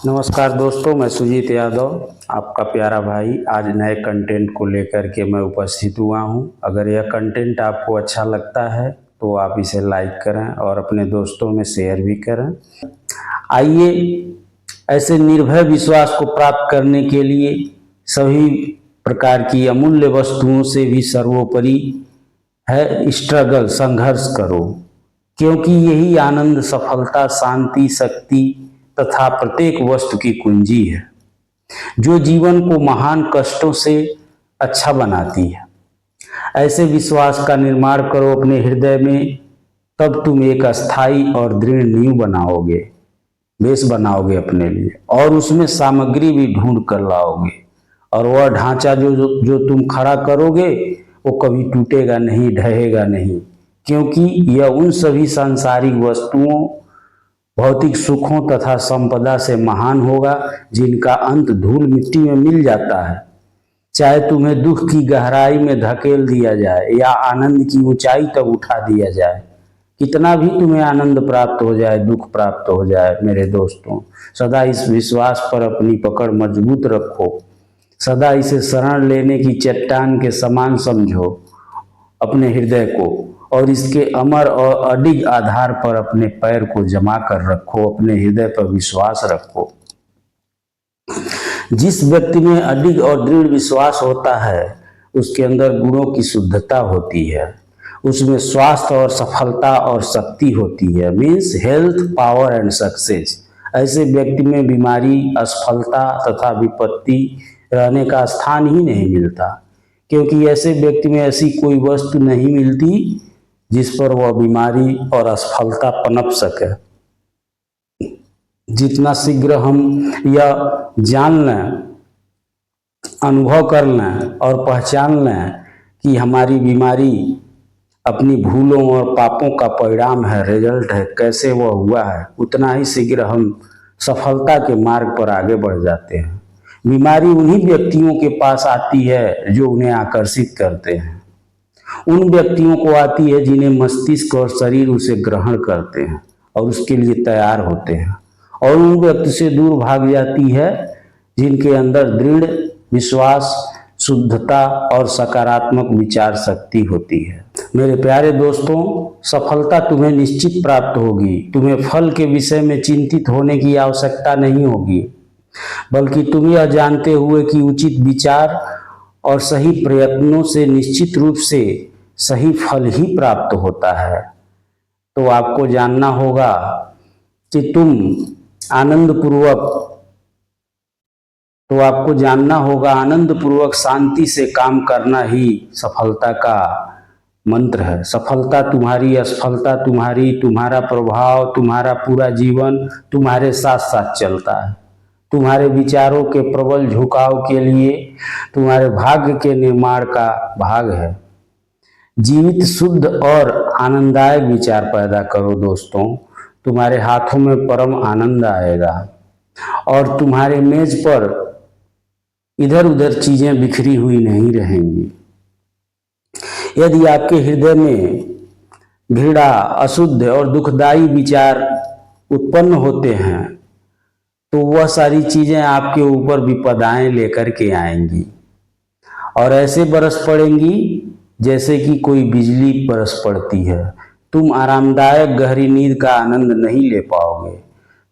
नमस्कार दोस्तों, मैं सुजीत यादव आपका प्यारा भाई आज नए कंटेंट को लेकर के मैं उपस्थित हुआ हूं। अगर यह कंटेंट आपको अच्छा लगता है तो आप इसे लाइक करें और अपने दोस्तों में शेयर भी करें। आइए ऐसे निर्भय विश्वास को प्राप्त करने के लिए सभी प्रकार की अमूल्य वस्तुओं से भी सर्वोपरि है स्ट्रगल, संघर्ष करो, क्योंकि यही आनंद, सफलता, शांति, शक्ति तथा प्रत्येक वस्तु की कुंजी है जो जीवन को महान कष्टों से अच्छा बनाती है। ऐसे विश्वास का निर्माण करो अपने हृदय में, तब तुम एक अस्थाई और दृढ़ नींव बनाओगे, बेस बनाओगे अपने लिए, और उसमें सामग्री भी ढूंढ कर लाओगे। और वह ढांचा जो तुम खड़ा करोगे वो कभी टूटेगा नहीं, ढहेगा नहीं, क्योंकि यह उन सभी सांसारिक वस्तुओं, भौतिक सुखों तथा संपदा से महान होगा जिनका अंत धूल मिट्टी में मिल जाता है। चाहे तुम्हें दुख की गहराई में धकेल दिया जाए या आनंद की ऊंचाई तक उठा दिया जाए, कितना भी तुम्हें आनंद प्राप्त हो जाए, दुख प्राप्त हो जाए, मेरे दोस्तों, सदा इस विश्वास पर अपनी पकड़ मजबूत रखो। सदा इसे शरण लेने की चट्टान के समान समझो अपने हृदय को, और इसके अमर और अडिग आधार पर अपने पैर को जमा कर रखो, अपने हृदय पर विश्वास रखो। जिस व्यक्ति में अडिग और दृढ़ विश्वास होता है उसके अंदर गुणों की शुद्धता होती है, उसमें स्वास्थ्य और सफलता और शक्ति होती है, means health, power and success. ऐसे व्यक्ति में बीमारी, असफलता तथा विपत्ति रहने का स्थान ही नहीं मिलता, क्योंकि ऐसे व्यक्ति में ऐसी कोई वस्तु नहीं मिलती जिस पर वह बीमारी और असफलता पनप सके। जितना शीघ्र हम यह जान लें, अनुभव कर लें और पहचान लें कि हमारी बीमारी अपनी भूलों और पापों का परिणाम है, रिजल्ट है, कैसे वह हुआ है, उतना ही शीघ्र हम सफलता के मार्ग पर आगे बढ़ जाते हैं। बीमारी उन्हीं व्यक्तियों के पास आती है जो उन्हें आकर्षित करते हैं, उन व्यक्तियों को आती है जिन्हें मस्तिष्क और शरीर उसे ग्रहण करते हैं और उसके लिए तैयार होते हैं, और उन व्यक्ति से दूर भाग जाती है जिनके अंदर दृढ़ विश्वास, शुद्धता और सकारात्मक विचार शक्ति होती है। मेरे प्यारे दोस्तों, सफलता तुम्हें निश्चित प्राप्त होगी। तुम्हें फल के विषय में चिंतित होने की आवश्यकता नहीं होगी, बल्कि तुम यह जानते हुए कि उचित विचार और सही प्रयत्नों से निश्चित रूप से सही फल ही प्राप्त होता है। तो आपको जानना होगा कि आनंद पूर्वक शांति से काम करना ही सफलता का मंत्र है। सफलता तुम्हारी, असफलता तुम्हारी, तुम्हारा प्रभाव, तुम्हारा पूरा जीवन तुम्हारे साथ साथ चलता है। तुम्हारे विचारों के प्रबल झुकाव के लिए तुम्हारे भाग्य के निर्माण का भाग है। जीवित, शुद्ध और आनंददायक विचार पैदा करो दोस्तों, तुम्हारे हाथों में परम आनंद आएगा और तुम्हारे मेज पर इधर उधर चीजें बिखरी हुई नहीं रहेंगी। यदि आपके हृदय में घृणा, अशुद्ध और दुखदायी विचार उत्पन्न होते हैं तो वह सारी चीजें आपके ऊपर विपदाएं लेकर के आएंगी और ऐसे बरस पड़ेंगी जैसे कि कोई बिजली बरस पड़ती है। तुम आरामदायक गहरी नींद का आनंद नहीं ले पाओगे।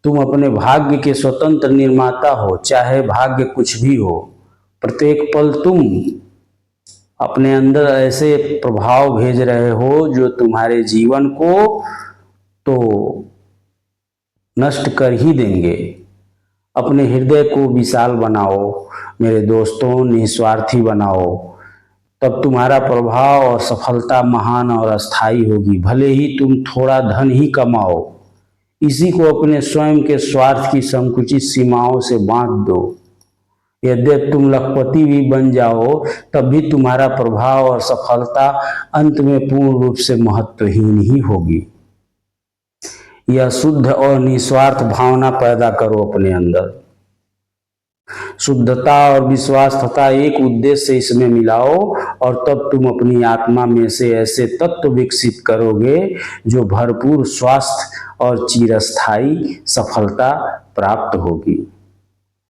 तुम अपने भाग्य के स्वतंत्र निर्माता हो, चाहे भाग्य कुछ भी हो। प्रत्येक पल तुम अपने अंदर ऐसे प्रभाव भेज रहे हो जो तुम्हारे जीवन को तो नष्ट कर ही देंगे। अपने हृदय को विशाल बनाओ मेरे दोस्तों, निस्वार्थी बनाओ, तब तुम्हारा प्रभाव और सफलता महान और अस्थायी होगी। भले ही तुम थोड़ा धन ही कमाओ, इसी को अपने स्वयं के स्वार्थ की संकुचित सीमाओं से बांध दो। यद्यपि तुम लखपति भी बन जाओ तब भी तुम्हारा प्रभाव और सफलता अंत में पूर्ण रूप से महत्वहीन ही होगी। यह शुद्ध और निस्वार्थ भावना पैदा करो अपने अंदर। शुद्धता और विश्वास तथा एक उद्देश्य से इसमें मिलाओ और तब तुम अपनी आत्मा में से ऐसे तत्व विकसित करोगे जो भरपूर स्वास्थ्य और चिरस्थायी सफलता प्राप्त होगी।